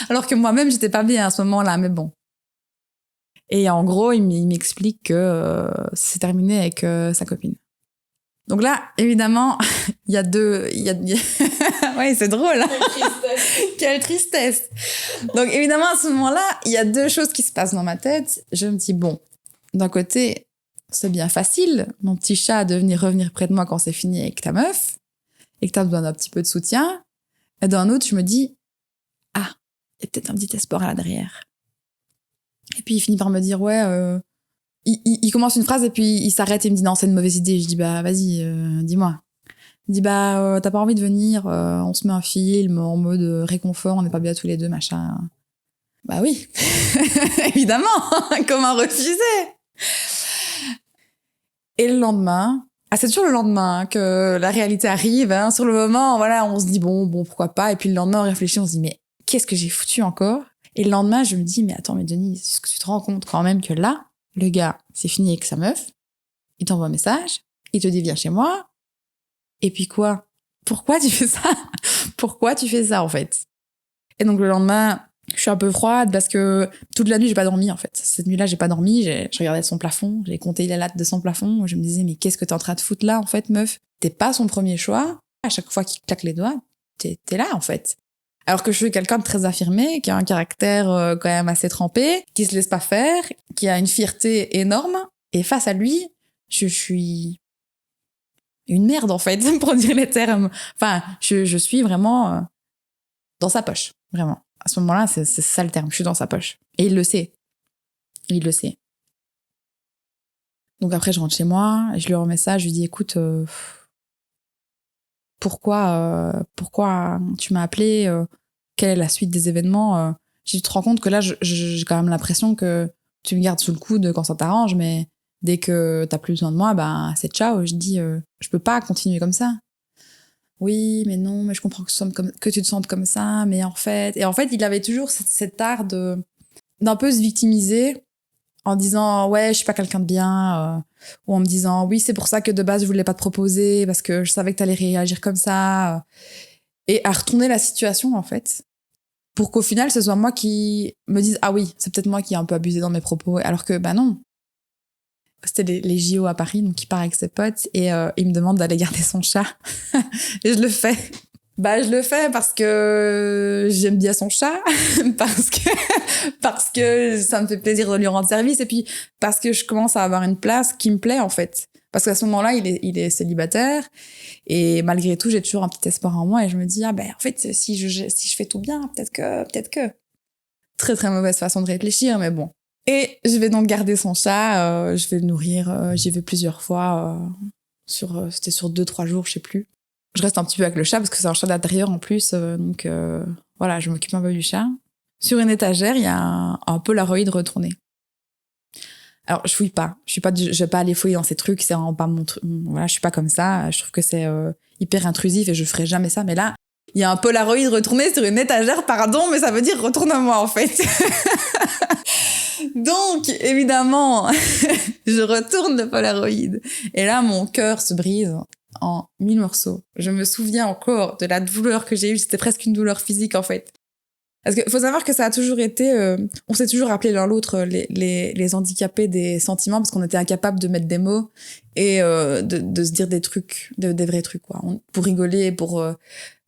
A: Alors que moi-même, j'étais pas bien à ce moment-là, mais bon. Et en gros, il m'explique que c'est terminé avec sa copine. Donc là, évidemment, il y a ouais, c'est drôle. Hein. Quelle tristesse. Donc évidemment, à ce moment-là, il y a deux choses qui se passent dans ma tête. Je me dis, bon, d'un côté, c'est bien facile, mon petit chat, de revenir près de moi quand c'est fini avec ta meuf et que t'as besoin d'un petit peu de soutien. Et d'un autre, je me dis, ah, il y a peut-être un petit espoir là derrière. Et puis il finit par me dire, ouais, il commence une phrase et puis il s'arrête et il me dit, non, c'est une mauvaise idée. Je dis, bah, vas-y, dis-moi. Il dit, bah, t'as pas envie de venir, on se met un film en mode réconfort, on n'est pas bien tous les deux, machin. Bah oui, évidemment, comment refuser? Et le lendemain, c'est toujours le lendemain que la réalité arrive, hein. Sur le moment, voilà, on se dit, bon, pourquoi pas. Et puis le lendemain, on réfléchit, on se dit, mais qu'est-ce que j'ai foutu encore? Et le lendemain, je me dis, mais attends, mais Denis, est-ce que tu te rends compte quand même que là, le gars, c'est fini avec sa meuf, il t'envoie un message, il te dit, viens chez moi. Et puis quoi? Pourquoi tu fais ça? Pourquoi tu fais ça, en fait? Et donc, le lendemain, je suis un peu froide parce que toute la nuit, j'ai pas dormi, en fait. Cette nuit-là, j'ai pas dormi. Je regardais son plafond. J'ai compté les lattes de son plafond. Je me disais, mais qu'est-ce que t'es en train de foutre là, en fait, meuf? T'es pas son premier choix. À chaque fois qu'il claque les doigts, t'es là, en fait. Alors que je suis quelqu'un de très affirmé, qui a un caractère quand même assez trempé, qui se laisse pas faire, qui a une fierté énorme. Et face à lui, je suis une merde, en fait, pour dire les termes. Enfin, je suis vraiment dans sa poche, vraiment. À ce moment-là, c'est ça le terme, je suis dans sa poche. Et il le sait. Il le sait. Donc après, je rentre chez moi, et je lui envoie un message, je lui dis, écoute, pourquoi tu m'as appelé, quelle est la suite des événements? Tu te rends compte que là, j'ai quand même l'impression que tu me gardes sous le coude quand ça t'arrange, mais dès que t'as plus besoin de moi, ben c'est ciao. Je dis, je peux pas continuer comme ça. Oui, mais non, mais je comprends que tu te sentes comme ça, mais en fait... Et en fait, il avait toujours cet art d'un peu se victimiser en disant, ouais, je suis pas quelqu'un de bien, ou en me disant, oui, c'est pour ça que de base, je voulais pas te proposer, parce que je savais que t'allais réagir comme ça. Et à retourner la situation, en fait, pour qu'au final, ce soit moi qui me dise, ah oui, c'est peut-être moi qui ai un peu abusé dans mes propos, alors que, bah non. C'était les JO à Paris, donc il part avec ses potes et il me demande d'aller garder son chat. Et je le fais. Bah, je le fais parce que j'aime bien son chat, parce que ça me fait plaisir de lui rendre service et puis parce que je commence à avoir une place qui me plaît, en fait. Parce qu'à ce moment-là, il est célibataire et malgré tout, j'ai toujours un petit espoir en moi et je me dis, ah ben, en fait, si je fais tout bien, peut-être que. Très, très mauvaise façon de réfléchir, mais bon. Et je vais donc garder son chat, je vais le nourrir, j'y vais plusieurs fois, c'était sur 2-3 jours, je sais plus. Je reste un petit peu avec le chat parce que c'est un chat d'intérieur en plus, donc voilà, je m'occupe un peu du chat. Sur une étagère, il y a un Polaroid retourné. Alors, je fouille pas. Je vais pas aller fouiller dans ces trucs, c'est vraiment pas mon truc. Voilà, je suis pas comme ça. Je trouve que c'est hyper intrusif et je ferai jamais ça. Mais là, il y a un Polaroid retourné sur une étagère, pardon, mais ça veut dire retourne-moi, en fait. Donc, évidemment, je retourne le Polaroid. Et là, mon cœur se brise en 1000 morceaux. Je me souviens encore de la douleur que j'ai eue. C'était presque une douleur physique, en fait. Parce qu'il faut savoir que ça a toujours été... on s'est toujours appelé l'un l'autre les handicapés des sentiments parce qu'on était incapables de mettre des mots et de se dire des trucs, des vrais trucs, quoi. Pour rigoler, pour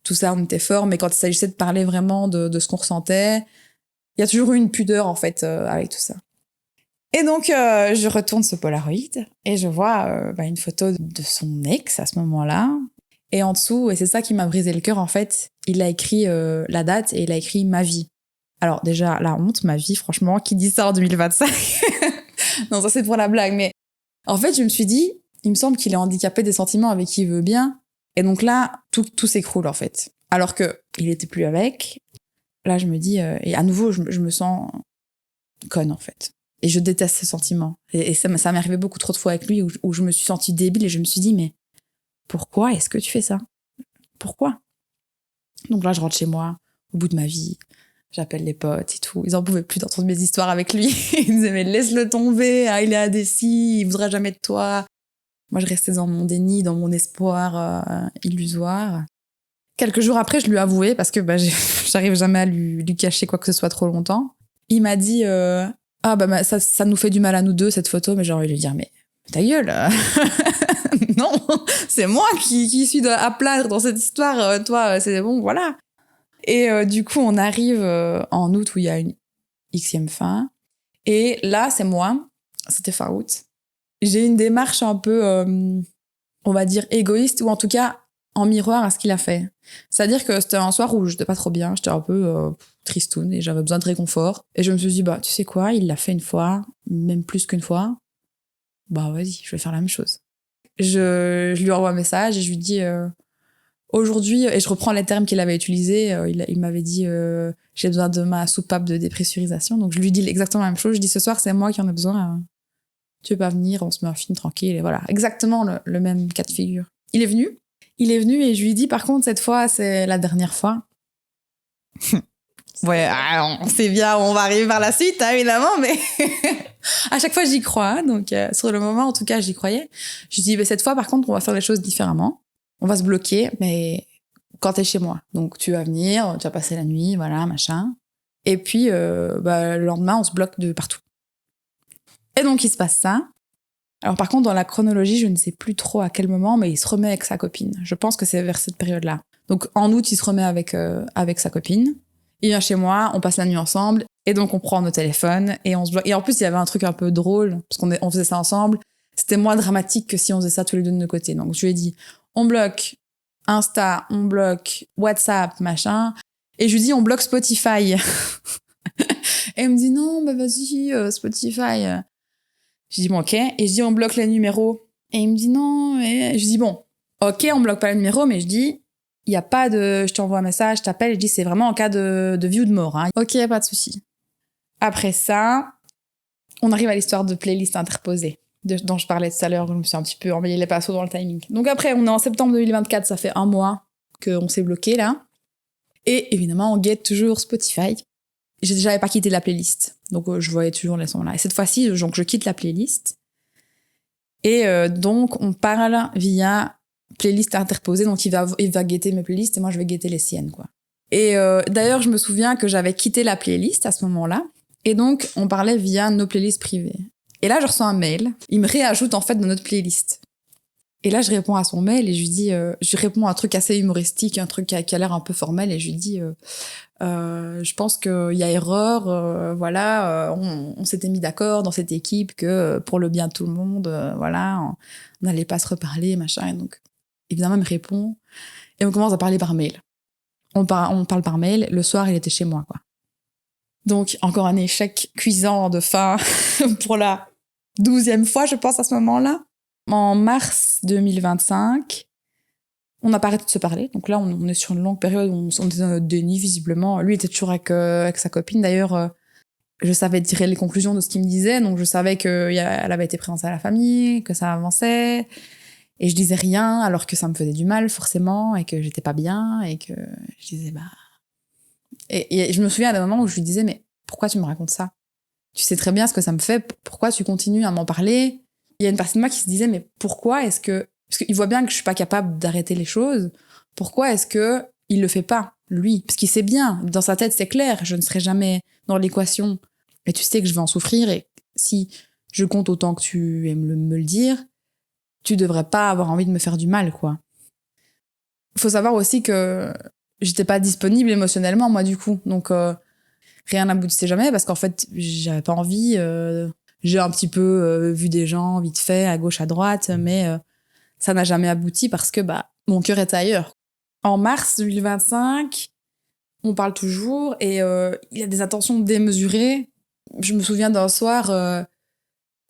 A: tout ça, on était forts. Mais quand il s'agissait de parler vraiment de ce qu'on ressentait, il y a toujours eu une pudeur, en fait, avec tout ça. Et donc, je retourne ce Polaroid et je vois une photo de son ex à ce moment-là. Et en dessous, et c'est ça qui m'a brisé le cœur, en fait, il a écrit la date et il a écrit ma vie. Alors déjà, la honte, ma vie, franchement, qui dit ça en 2025? Non, ça c'est pour la blague, mais en fait, je me suis dit, il me semble qu'il est handicapé des sentiments avec qui il veut bien. Et donc là, tout s'écroule, en fait. Alors que il était plus avec. Là, je me dis, et à nouveau, je me sens conne, en fait. Et je déteste ce sentiment. Et ça m'est arrivé beaucoup trop de fois avec lui où je me suis sentie débile et je me suis dit, mais pourquoi est-ce que tu fais ça? Pourquoi? Donc là, je rentre chez moi, au bout de ma vie. J'appelle les potes et tout. Ils en pouvaient plus d'entendre mes histoires avec lui. Ils me disaient, mais laisse-le tomber, hein, il est indécis, il voudra jamais de toi. Moi, je restais dans mon déni, dans mon espoir illusoire. Quelques jours après, je lui ai avoué, parce que j'arrive jamais à lui cacher quoi que ce soit trop longtemps. Il m'a dit, ça nous fait du mal à nous deux, cette photo, mais j'ai envie de lui dire, mais ta gueule. Non, c'est moi qui suis à plaindre dans cette histoire. Toi, c'est bon, voilà. Et du coup, on arrive en août où il y a une xème fin. Et là, c'est moi. C'était fin août. J'ai une démarche un peu, on va dire, égoïste, ou en tout cas en miroir à ce qu'il a fait. C'est-à-dire que c'était un soir où j'étais pas trop bien, j'étais un peu tristoune et j'avais besoin de réconfort. Et je me suis dit, tu sais quoi, il l'a fait une fois, même plus qu'une fois. Vas-y, je vais faire la même chose. Je lui envoie un message et je lui dis aujourd'hui, et je reprends les termes qu'il avait utilisés, il m'avait dit j'ai besoin de ma soupape de dépressurisation, donc je lui dis exactement la même chose. Je dis ce soir c'est moi qui en ai besoin, tu veux pas venir, on se met un film tranquille, et voilà, exactement le même cas de figure. Il est venu et je lui dis par contre cette fois c'est la dernière fois. Ouais, on sait bien, on va arriver par la suite, hein, évidemment, mais à chaque fois j'y crois, hein, donc sur le moment en tout cas j'y croyais. Je dis cette fois par contre on va faire les choses différemment, on va se bloquer, mais quand t'es chez moi, donc tu vas venir, tu vas passer la nuit, voilà, machin, et puis le lendemain on se bloque de partout. Et donc il se passe ça. Alors par contre dans la chronologie je ne sais plus trop à quel moment, mais il se remet avec sa copine. Je pense que c'est vers cette période-là. Donc en août il se remet avec sa copine. Il vient chez moi, on passe la nuit ensemble, et donc on prend nos téléphones, et on se bloque. Et en plus, il y avait un truc un peu drôle, parce qu'on faisait ça ensemble. C'était moins dramatique que si on faisait ça tous les deux de nos côtés. Donc je lui ai dit, on bloque Insta, on bloque WhatsApp, machin. Et je lui dis, on bloque Spotify. Et elle me dit, non, vas-y, Spotify. Je dis, bon, ok. Et je dis, on bloque les numéros. Et il me dit, non. Et je dis, bon, ok, on bloque pas les numéros, mais je dis, il n'y a pas de je t'envoie un message, je t'appelle, je dis c'est vraiment en cas de vie ou de mort. Hein. Ok, pas de souci. Après ça, on arrive à l'histoire de playlist interposée dont je parlais tout à l'heure, où je me suis un petit peu emmêlé les pinceaux dans le timing. Donc après, on est en septembre 2024, ça fait un mois qu'on s'est bloqué là. Et évidemment, on guette toujours Spotify. J'avais pas quitté la playlist, donc je voyais toujours les sons là. Et cette fois-ci, donc, je quitte la playlist. Et donc, on parle via playlist interposée, donc il va guetter mes playlists et moi je vais guetter les siennes, quoi. Et d'ailleurs, je me souviens que j'avais quitté la playlist à ce moment-là, et donc on parlait via nos playlists privées. Et là, je reçois un mail, il me réajoute en fait dans notre playlist. Et là, je réponds à son mail et je lui dis, je réponds à un truc assez humoristique, un truc qui a l'air un peu formel, et je lui dis, je pense qu'il y a erreur, voilà, on s'était mis d'accord dans cette équipe que pour le bien de tout le monde, voilà, on n'allait pas se reparler, machin, et donc évidemment, il me répond et on commence à parler par mail. On parle par mail. Le soir, il était chez moi, quoi. Donc, encore un échec cuisant de fin pour la 12e fois, je pense, à ce moment-là. En mars 2025, on n'a pas arrêté de se parler. Donc là, on est sur une longue période où on était dans notre déni, visiblement. Lui était toujours avec sa copine. D'ailleurs, je savais tirer les conclusions de ce qu'il me disait. Donc, je savais qu'elle avait été présentée à la famille, que ça avançait. Et je disais rien, alors que ça me faisait du mal, forcément, et que j'étais pas bien, et que je disais, Et je me souviens à des moments où je lui disais, mais pourquoi tu me racontes ça? Tu sais très bien ce que ça me fait. Pourquoi tu continues à m'en parler? Il y a une partie de moi qui se disait, mais pourquoi est-ce que... Parce qu'il voit bien que je suis pas capable d'arrêter les choses. Pourquoi est-ce que il le fait pas, lui? Parce qu'il sait bien, dans sa tête, c'est clair, je ne serai jamais dans l'équation. Et tu sais que je vais en souffrir, et si je compte autant que tu aimes me le dire, tu devrais pas avoir envie de me faire du mal, quoi. Faut savoir aussi que j'étais pas disponible émotionnellement, moi, du coup. Donc, rien n'aboutissait jamais, parce qu'en fait, j'avais pas envie. J'ai un petit peu vu des gens vite fait, à gauche, à droite, mais ça n'a jamais abouti parce que mon cœur était ailleurs. En mars 2025, on parle toujours et il a des attentions démesurées. Je me souviens d'un soir,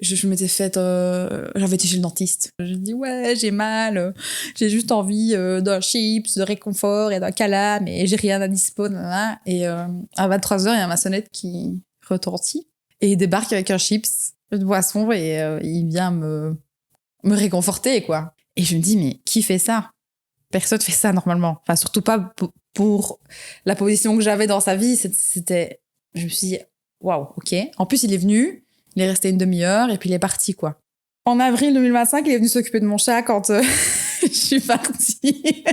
A: je m'étais faite... j'avais été chez le dentiste. Je dis ouais, j'ai mal, j'ai juste envie d'un chips, de réconfort et d'un câlin, mais j'ai rien à dispo. Nanana. Et à 23h, il y a ma sonnette qui retentit et il débarque avec un chips, une boisson et il vient me réconforter, quoi. Et je me dis, mais qui fait ça? Personne fait ça normalement. Enfin, surtout pas pour la position que j'avais dans sa vie. C'était... Je me suis dit, waouh, ok. En plus, il est venu, il est resté une demi-heure et puis il est parti, quoi. En avril 2025, il est venu s'occuper de mon chat quand je suis partie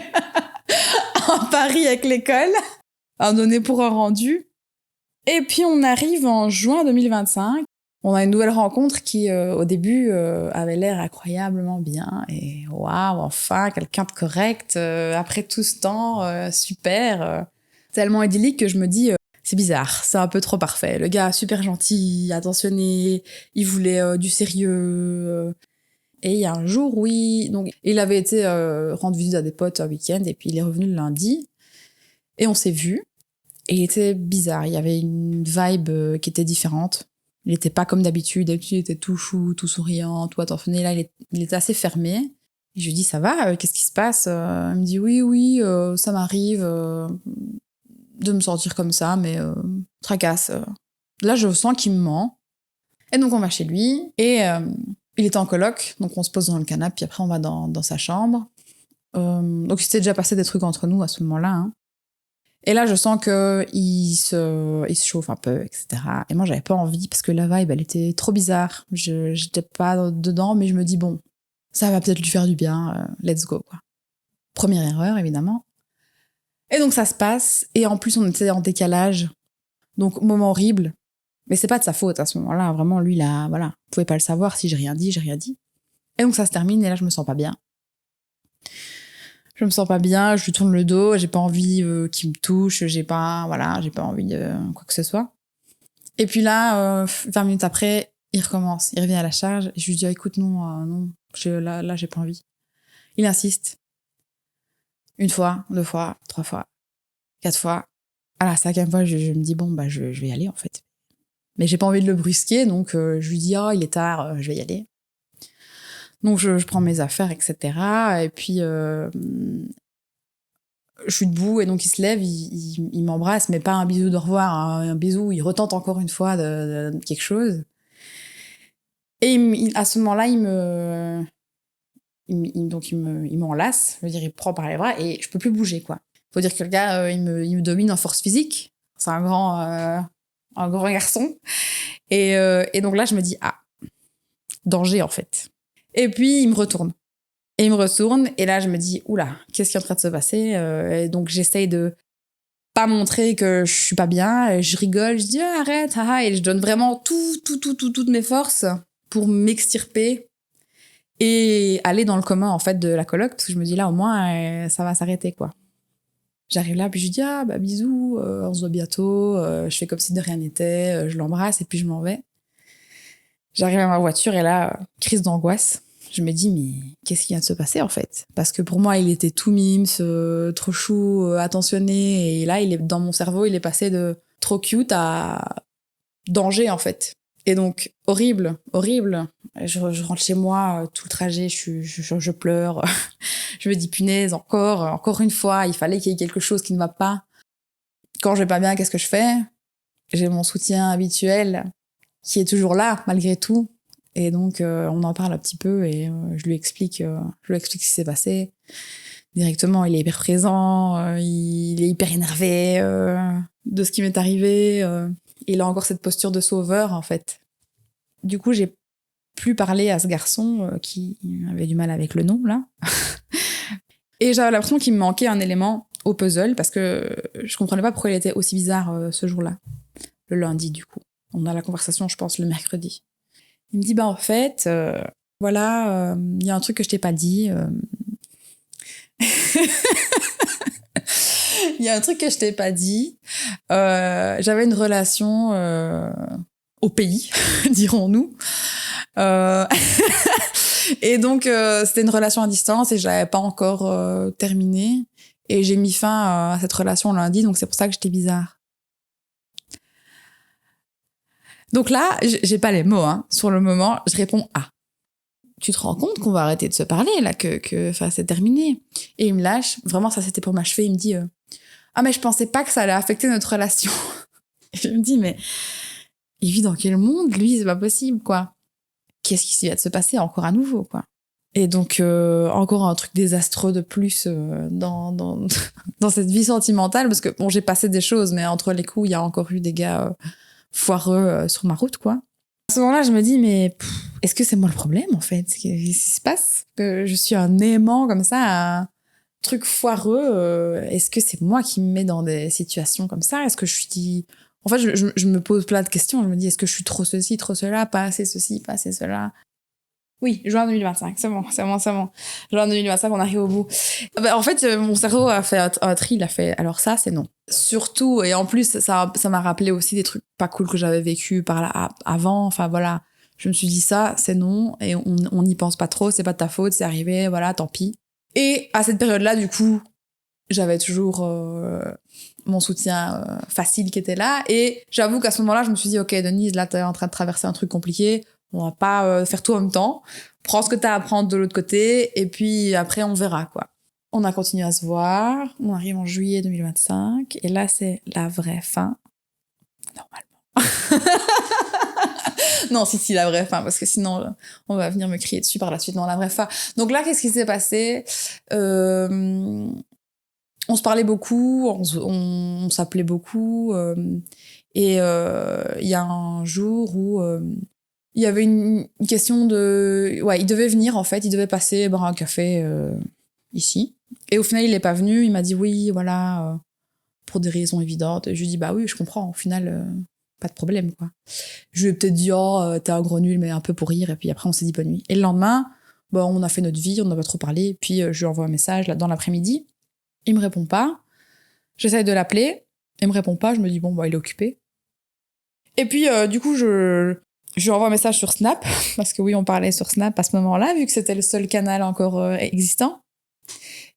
A: à Paris avec l'école, à donner pour un rendu. Et puis, on arrive en juin 2025. On a une nouvelle rencontre qui, au début, avait l'air incroyablement bien. Et waouh, enfin, quelqu'un de correct. Après tout ce temps, super. Tellement idyllique que je me dis, c'est bizarre, c'est un peu trop parfait. Le gars, super gentil, attentionné, il voulait du sérieux. Et il y a un jour, oui, donc il avait été rendre visite à des potes un week-end et puis il est revenu le lundi. Et on s'est vus. Et il était bizarre, il y avait une vibe qui était différente. Il était pas comme d'habitude. D'habitude, il était tout chou, tout souriant, tout attentionné. Là, il était assez fermé. Et je lui dis, ça va, qu'est-ce qui se passe? Il me dit, oui, ça m'arrive de me sentir comme ça, mais tracasse. Là, je sens qu'il me ment. Et donc, on va chez lui. Et il était en coloc, donc on se pose dans le canapé, puis après, on va dans sa chambre. Donc, il s'était déjà passé des trucs entre nous à ce moment-là, hein. Et là, je sens qu'il se chauffe un peu, etc. Et moi, j'avais pas envie parce que la vibe, elle était trop bizarre. J'étais pas dedans, mais je me dis, bon, ça va peut-être lui faire du bien, let's go, quoi. Première erreur, évidemment. Et donc, ça se passe. Et en plus, on était en décalage. Donc, moment horrible. Mais c'est pas de sa faute à ce moment-là. Vraiment, lui, là, voilà. Vous pouvez pas le savoir. Si j'ai rien dit, j'ai rien dit. Et donc, ça se termine. Et là, je me sens pas bien. Je me sens pas bien, je lui tourne le dos, j'ai pas envie qu'il me touche, j'ai pas envie de quoi que ce soit. Et puis là, 20 minutes après, il recommence, il revient à la charge, et je lui dis, écoute, non, là, j'ai pas envie. Il insiste. Une fois, 2 fois, 3 fois, 4 fois. À la 5e fois, je me dis, bon, je vais y aller, en fait. Mais j'ai pas envie de le brusquer, donc je lui dis, il est tard, je vais y aller. Donc je prends mes affaires, etc. Et puis je suis debout et donc il se lève, il m'embrasse, mais pas un bisou de revoir, un bisou, il retente encore une fois de quelque chose. Et à ce moment-là, il m'enlace, je veux dire, il me prend par les bras et je peux plus bouger, quoi. Faut dire que le gars, il me domine en force physique. C'est un grand garçon. Et donc là, je me dis, danger, en fait. Et puis, il me retourne. Et là, je me dis, oula, qu'est-ce qui est en train de se passer? Et donc, j'essaye de pas montrer que je suis pas bien. Et je rigole, je dis, arrête, et je donne vraiment toutes mes forces pour m'extirper et aller dans le commun, en fait, de la coloc, parce que je me dis, là, au moins, ça va s'arrêter, quoi. J'arrive là, puis je dis, bisous, on se voit bientôt. Je fais comme si de rien n'était, je l'embrasse et puis je m'en vais. J'arrive à ma voiture et là, crise d'angoisse. Je me dis, mais qu'est-ce qui vient de se passer, en fait? Parce que pour moi, il était tout mimes, trop chou, attentionné. Et là, dans mon cerveau, il est passé de trop cute à danger, en fait. Et donc, horrible. Je rentre chez moi, tout le trajet, je pleure. Je me dis, punaise, encore une fois, il fallait qu'il y ait quelque chose qui ne va pas. Quand je vais pas bien, qu'est-ce que je fais? J'ai mon soutien habituel qui est toujours là, malgré tout. Et donc, on en parle un petit peu et je lui explique ce qui s'est passé. Directement, il est hyper présent, il est hyper énervé de ce qui m'est arrivé. Il a encore cette posture de sauveur, en fait. Du coup, j'ai plus parlé à ce garçon qui avait du mal avec le nom, là. Et j'avais l'impression qu'il me manquait un élément au puzzle parce que je comprenais pas pourquoi il était aussi bizarre ce jour-là. Le lundi, du coup. On a la conversation, je pense, le mercredi. Il me dit, en fait, voilà, il y a un truc que je t'ai pas dit. Il y a un truc que je t'ai pas dit. J'avais une relation au pays, dirons-nous. Et donc, c'était une relation à distance et je l'avais pas encore terminée. Et j'ai mis fin à cette relation lundi, donc c'est pour ça que j'étais bizarre. Donc là, j'ai pas les mots, hein. Sur le moment, je réponds « Ah, tu te rends compte qu'on va arrêter de se parler, là, que c'est terminé ?» Et il me lâche. Vraiment, ça, c'était pour m'achever. Il me dit Ah, mais je pensais pas que ça allait affecter notre relation. » Et je me dis « Mais il vit dans quel monde, lui? C'est pas possible, quoi. Qu'est-ce qui vient de se passer encore à nouveau, quoi. » Et donc, encore un truc désastreux de plus dans cette vie sentimentale, parce que, bon, j'ai passé des choses, mais entre les coups, il y a encore eu des gars foireux sur ma route, quoi. À ce moment-là, je me dis, mais est-ce que c'est moi le problème, en fait? Qu'est-ce qui se passe? Que je suis un aimant comme ça, un truc foireux. Est-ce que c'est moi qui me mets dans des situations comme ça? Est-ce que je suis... En fait, je me pose plein de questions. Je me dis, est-ce que je suis trop ceci, trop cela, pas assez ceci, pas assez cela? Oui, juin 2025, c'est bon. Juin 2025, on arrive au bout. En fait, mon cerveau a fait un tri, il a fait, alors ça, c'est non. Surtout, et en plus, ça m'a rappelé aussi des trucs pas cool que j'avais vécu par là avant. Enfin, voilà. Je me suis dit ça, c'est non, et on n'y pense pas trop, c'est pas de ta faute, c'est arrivé, voilà, tant pis. Et à cette période-là, du coup, j'avais toujours mon soutien facile qui était là, et j'avoue qu'à ce moment-là, je me suis dit, ok, Denise, là, t'es en train de traverser un truc compliqué, on va pas faire tout en même temps. Prends ce que t'as à prendre de l'autre côté, et puis après, on verra, quoi. On a continué à se voir, on arrive en juillet 2025, et là, c'est la vraie fin. Normalement. Non, si, la vraie fin, parce que sinon, on va venir me crier dessus par la suite. Non, la vraie fin. Donc là, qu'est-ce qui s'est passé? On se parlait beaucoup, on s'appelait beaucoup, et il y a un jour où il y avait une question de... Ouais, il devait venir, en fait, il devait passer boire un café ici. Et au final, il n'est pas venu, il m'a dit oui, voilà, pour des raisons évidentes. Et je lui ai dit, bah oui, je comprends, au final, pas de problème, quoi. Je lui ai peut-être dit, oh, t'es un gros nul, mais un peu pour rire, et puis après, on s'est dit bonne nuit. Et le lendemain, bon, on a fait notre vie, on n'a pas trop parlé, puis je lui envoie un message là, dans l'après-midi. Il me répond pas. J'essaie de l'appeler. Il me répond pas. Je me dis, bon, bah, il est occupé. Et puis, du coup, je lui envoie un message sur Snap, parce que oui, on parlait sur Snap à ce moment-là, vu que c'était le seul canal encore existant.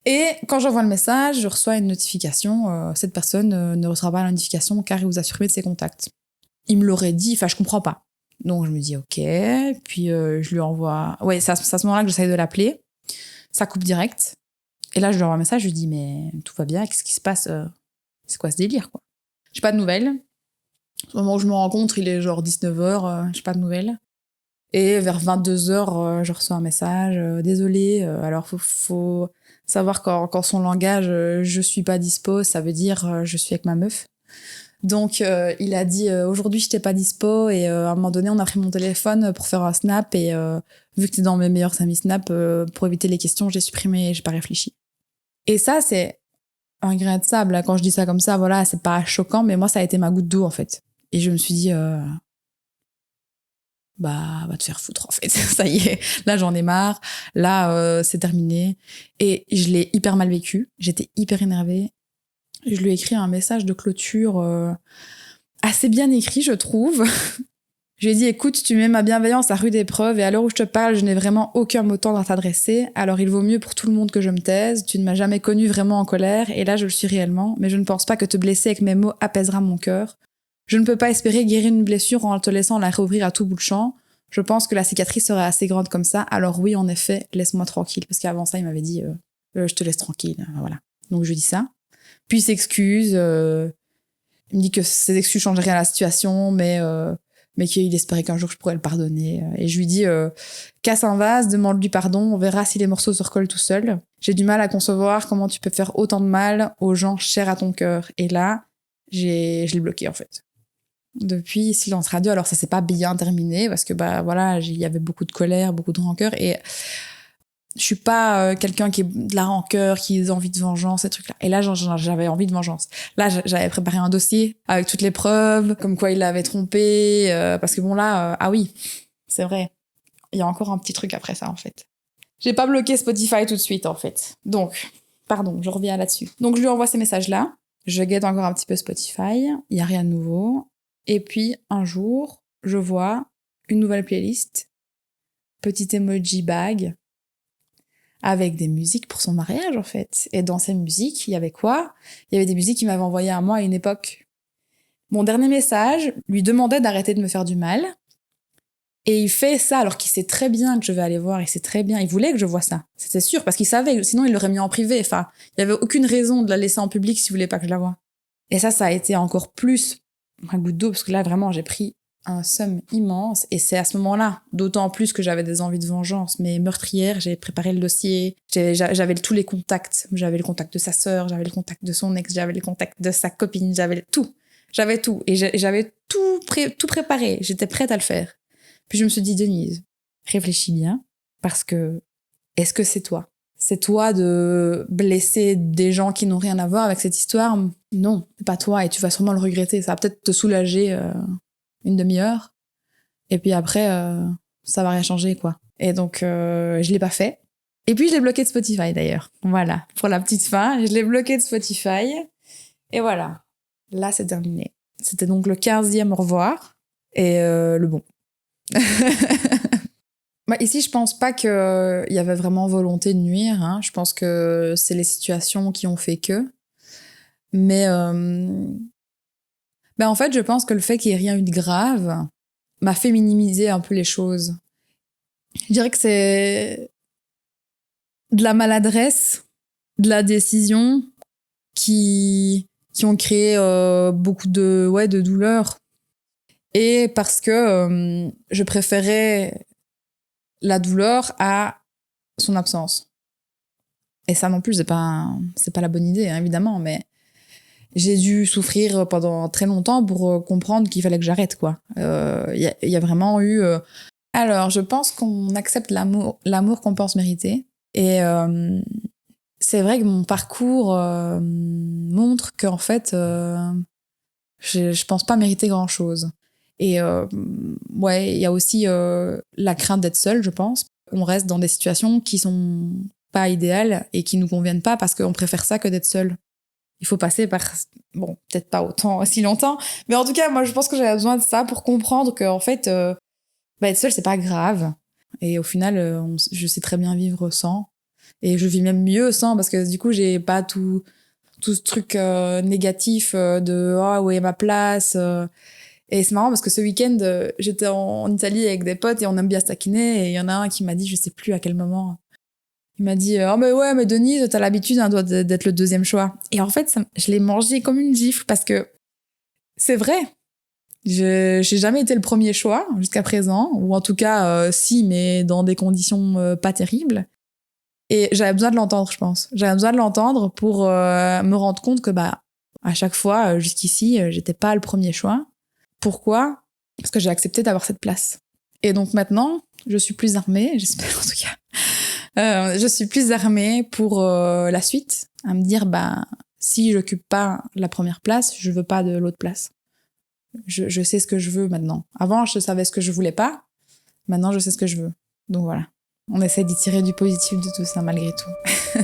A: Et quand j'envoie le message, je reçois une notification. Cette personne ne recevra pas la notification car il vous a supprimé de ses contacts. Il me l'aurait dit, enfin, je comprends pas. Donc, je me dis, ok. Puis, je lui envoie... Ouais, c'est à ce moment-là que j'essaie de l'appeler. Ça coupe direct. Et là, je lui envoie un message, je lui dis, mais tout va bien, qu'est-ce qui se passe? C'est quoi ce délire, quoi? J'ai pas de nouvelles. Au moment où je me rencontre, il est genre 19h, j'ai pas de nouvelles. Et vers 22h, je reçois un message, désolé, alors faut savoir quand son langage, je suis pas dispo, ça veut dire je suis avec ma meuf. Donc il a dit aujourd'hui j'étais pas dispo et à un moment donné on a pris mon téléphone pour faire un snap et vu que t'es dans mes meilleurs amis snap, pour éviter les questions j'ai supprimé et j'ai pas réfléchi. Et ça c'est un grain de sable, là. Quand je dis ça comme ça, voilà, c'est pas choquant, mais moi ça a été ma goutte d'eau en fait. Et je me suis dit bah va te faire foutre en fait, ça y est, là j'en ai marre, là c'est terminé. Et je l'ai hyper mal vécu, j'étais hyper énervée. Je lui ai écrit un message de clôture assez bien écrit, je trouve. Je lui ai dit, écoute, tu mets ma bienveillance à rude épreuve et à l'heure où je te parle, je n'ai vraiment aucun mot tendre à t'adresser. Alors il vaut mieux pour tout le monde que je me taise. Tu ne m'as jamais connue vraiment en colère et là je le suis réellement. Mais je ne pense pas que te blesser avec mes mots apaisera mon cœur. Je ne peux pas espérer guérir une blessure en te laissant la réouvrir à tout bout de champ. Je pense que la cicatrice serait assez grande comme ça. Alors oui, en effet, laisse-moi tranquille. Parce qu'avant ça, il m'avait dit, je te laisse tranquille. Voilà. Donc je lui dis ça. Puis il s'excuse. Il me dit que ses excuses changent rien à la situation, mais qu'il espérait qu'un jour je pourrais le pardonner. Et je lui dis, casse un vase, demande-lui pardon, on verra si les morceaux se recollent tout seuls. J'ai du mal à concevoir comment tu peux faire autant de mal aux gens chers à ton cœur. Et là, je l'ai bloqué en fait. depuis Silence Radio. Alors ça s'est pas bien terminé parce que bah voilà, il y avait beaucoup de colère, beaucoup de rancœur et je suis pas quelqu'un qui est de la rancœur, qui a envie de vengeance, ces trucs-là. Et là, j'avais envie de vengeance. Là, j'avais préparé un dossier avec toutes les preuves, comme quoi il l'avait trompé, parce que bon là, ah oui, c'est vrai. Il y a encore un petit truc après ça, en fait. J'ai pas bloqué Spotify tout de suite, en fait. Donc, pardon, je reviens là-dessus. Donc, je lui envoie ces messages-là. Je guette encore un petit peu Spotify. Il y a rien de nouveau. Et puis, un jour, je vois une nouvelle playlist. Petit emoji bag. Avec des musiques pour son mariage, en fait. Et dans ces musiques, il y avait quoi? Il y avait des musiques qu'il m'avait envoyées à moi à une époque. Mon dernier message lui demandait d'arrêter de me faire du mal. Et il fait ça alors qu'il sait très bien que je vais aller voir, il sait très bien, il voulait que je voie ça. C'était sûr, parce qu'il savait, sinon il l'aurait mis en privé. Enfin, il y avait aucune raison de la laisser en public s'il voulait pas que je la voie. Et ça a été encore plus un goutte d'eau, parce que là, vraiment, j'ai pris un somme immense. Et c'est à ce moment-là, d'autant plus que j'avais des envies de vengeance, mais meurtrière, j'ai préparé le dossier, j'avais tous les contacts. J'avais le contact de sa sœur, j'avais le contact de son ex, j'avais le contact de sa copine, j'avais tout. J'avais tout. Et j'avais tout préparé. J'étais prête à le faire. Puis je me suis dit, Denise, réfléchis bien, parce que est-ce que c'est toi? C'est toi de blesser des gens qui n'ont rien à voir avec cette histoire? Non, c'est pas toi, et tu vas sûrement le regretter. Ça va peut-être te soulager une demi-heure, et puis après, ça va rien changer, quoi. Et donc, je l'ai pas fait. Et puis, je l'ai bloqué de Spotify, d'ailleurs. Voilà, pour la petite fin, je l'ai bloqué de Spotify, et voilà. Là, c'est terminé. C'était donc le 15e au revoir, et le bon. Bah, ici, je pense pas qu'il y avait vraiment volonté de nuire. Hein. Je pense que c'est les situations qui ont fait que. Mais ben en fait, je pense que le fait qu'il n'y ait rien eu de grave m'a fait minimiser un peu les choses. Je dirais que c'est de la maladresse, de la décision qui ont créé beaucoup de douleur. Et parce que je préférais la douleur à son absence. Et ça non plus, c'est pas la bonne idée, hein, évidemment, mais j'ai dû souffrir pendant très longtemps pour comprendre qu'il fallait que j'arrête, quoi. Y a vraiment eu... Alors, je pense qu'on accepte l'amour qu'on pense mériter. Et c'est vrai que mon parcours montre qu'en fait, je pense pas mériter grand-chose. Et ouais, il y a aussi la crainte d'être seule, je pense. On reste dans des situations qui sont pas idéales et qui nous conviennent pas parce qu'on préfère ça que d'être seul. Il faut passer par, bon, peut-être pas autant, aussi longtemps, mais en tout cas, moi, je pense que j'avais besoin de ça pour comprendre qu'en fait, être seule, c'est pas grave. Et au final, je sais très bien vivre sans. Et je vis même mieux sans parce que du coup, j'ai pas tout ce truc négatif de « Ah, où est ma place ?» Et c'est marrant parce que ce week-end, j'étais en Italie avec des potes et on aime bien se taquiner. Et il y en a un qui m'a dit, je sais plus à quel moment, il m'a dit « Oh mais ouais, mais Denise, t'as l'habitude hein, d'être le deuxième choix. » Et en fait, je l'ai mangé comme une gifle parce que c'est vrai. J'ai jamais été le premier choix jusqu'à présent. Ou en tout cas, si, mais dans des conditions pas terribles. Et j'avais besoin de l'entendre, je pense. J'avais besoin de l'entendre pour me rendre compte que bah à chaque fois, jusqu'ici, j'étais pas le premier choix. Pourquoi? Parce que j'ai accepté d'avoir cette place. Et donc maintenant, je suis plus armée, j'espère en tout cas. Je suis plus armée pour la suite, à me dire, bah, si j'occupe pas la première place, je veux pas de l'autre place. Je sais ce que je veux maintenant. Avant, je savais ce que je voulais pas. Maintenant, je sais ce que je veux. Donc voilà. On essaie d'y tirer du positif de tout ça, malgré tout.